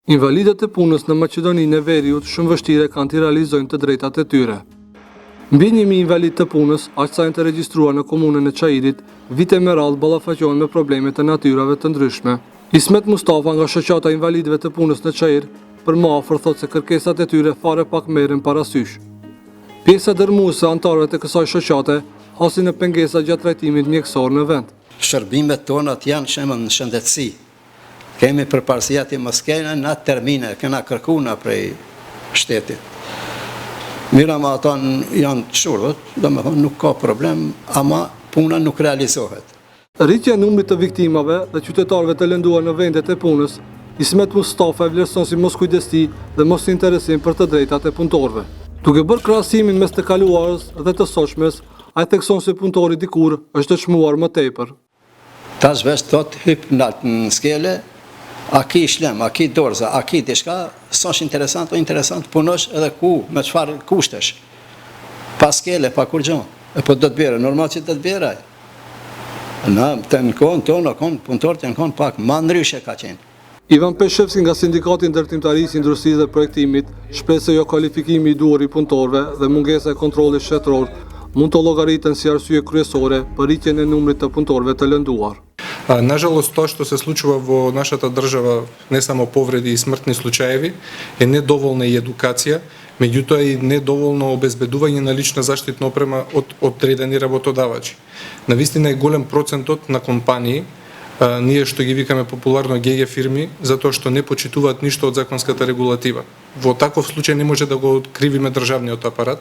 Invalidët e punës në Maqedoninë e Veriut shumë vështire kanë të realizojnë të drejtat e tyre. Mbi 1000 invalid të punës, aq sa janë të regjistruar në komunën e Çajirit, vite me radhë ballafaqohen me probleme të natyrave të ndryshme. Ismet Mustafa nga shoqata e invalidëve të punës në Çajir, për më afër thotë se kërkesat e tyre fare pak merren parasysh. Pjesa dërmuese e anëtarëve të kësaj shoqate hasin në pengesa gjatë trajtimit mjekësor në vend. Shërbimet tona janë shembull në shëndetësi. Kemi përparësia të mos kena në termine, kena kërkuar prej shtetit. Mira ma ata janë të shurët, domethënë nuk ka problem, ama puna nuk realizohet. Rritja e numrit të viktimave dhe qytetarëve të lënduar në vendet e punës, Ismet Mustafa e vlerëson si mos kujdesi dhe mos interesim për të drejtat e punëtorëve. Duke bërë krahasimin mes të kaluarës dhe të sotshmes, ai thekson se punëtori dikur është të çmuar më tepër. Tash vesh thot hyp në skele, a ki shlem, a ki dorza, a ki diçka, s'është interesant o interesant punosh edhe ku, me çfarë kushtesh. Pa skele, pa kur gjë. Po do të bjerë, normal që do të bjerë ai. Na të në kohën tonë, punëtorët janë kohën pak më ndryshe ka qenë. Ivan Peshevski nga Sindikati i Ndërtimtarisë, Industrisë dhe Projektimit shpreh se jo kualifikimi i duhur i punëtorëve dhe mungesa e kontrollit shtetëror mund të llogariten si arsye kryesore për rritjen e numrit të punëtorëve të lënduar. Nažalost, to što se случува во нашата држава, не само повреди и смртни случаеви, е недоволна и едукација, меѓутоа и недоволно обезбедување на лична заштитна опрема од одредени работодавачи. Навистина е голем процентот на компании, ние што ги викаме популарно ГГ фирми, затоа што не почитуваат ништо од законската регулатива. Во таков случај не може да го откривиме државниот апарат,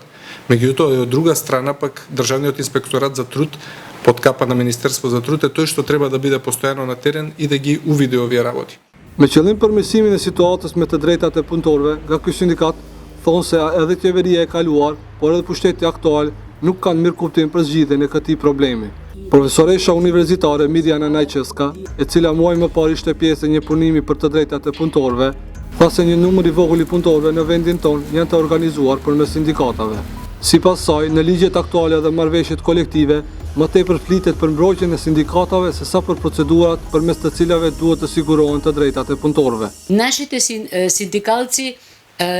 меѓутоа и од друга страна пак државниот инспекторат за труд под капа на Министерство за труд е тој што треба да биде постојано на терен и да ги увиди овие работи. Me qëllim përmirësimin e situatës me të drejtat e punëtorëve, nga ky sindikat thonë se edhe qeveria e kaluar, por edhe pushteti aktual nuk kanë mirë kuptim për zgjidhjen e këtij problemi. Profesoresha universitare Mirjana Najçeska, e cila muaj më parë ishte pjesë e një punimi për të drejtat e punëtorëve, tha se një numër i vogël i punëtorëve në vendin tonë janë të organizuar përmes sindikatave. Sipas saj, në ligjet aktuale dhe marrëveshjet kolektive, më tepër flitet për mbrojtjen e sindikatave se sa për procedurat përmes të cilave duhet të sigurohen të drejtat e punëtorëve. Нашите синдикалци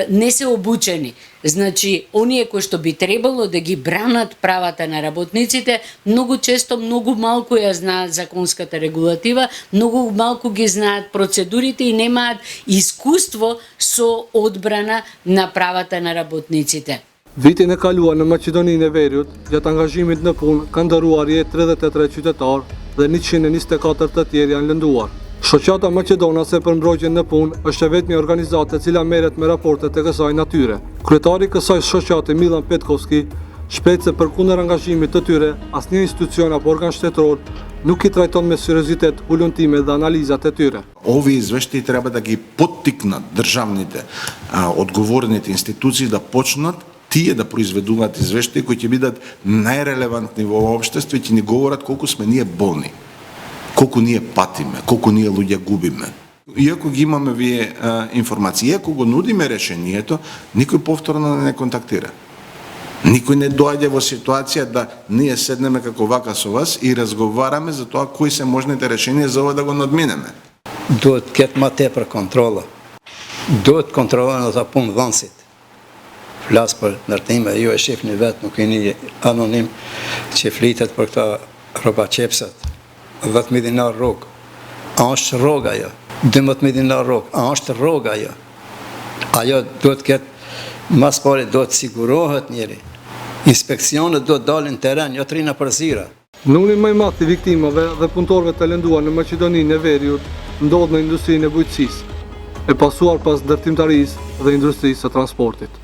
не се обучени. Значи, оние кои што би требало да ги бранат правата на работниците, многу често многу малку ја знаат законската регулатива, многу малку ги знаат процедурите и немаат искуство со одбрана на правата на работниците. Vitin e kaluar në Maqedoninë e Veriut, gjatë angazhimit në punë, kanë dëruar jetë 33 qytetarë dhe 124 të tjerë janë lënduar. Shoqata Maqedonase për mbrojtjen në punë është e vetmja organizatë e cila merret me raporte të kësaj natyre. Kryetari i kësaj shoqate Milan Petkovski shpreh se përkundër angazhimit të tyre, asnjë institucion apo organ shtetëror nuk i trajton me seriozitet hulumtimet dhe analizat e tyre. Ови извештаи треба да ги поттикнат државните одговорните институции да почнат тие да произведуваат извештаи кои ќе бидат најрелевантни во општество и ќе ни говорат колку сме ние болни, колку ние патиме, колку ние луѓе губиме. Иако ги имаме вие информации, иако го нудиме решението, никој повторно не контактира. Никој не доаѓа во ситуација да ние седнеме како вака со вас и разговараме за тоа кои се можните решенија за ова да го надминеме. Duhet ketë më tepër kontrolla. Duhet kontrollojnë ata punëdhënësit. Flas për ndërtime, ju e shihni vetë, nuk jeni anonim që flitet për këta rroba qepsat. 10.000 dinar rrogë. A është rrogë ajo? 12.000 dinar rrogë. A është rrogë ajo? Ajo duhet ketë, mas pari duhet sigurohet njëri. Inspekcionet duhet dalin teren, jo trina përzira. Numri më i madh i viktimave dhe punëtorëve të lënduar në Maqedoninë e Veriut ndodh në industrinë e bujqësisë, e pasuar pas ndërtimtarisë dhe industrisë së transportit.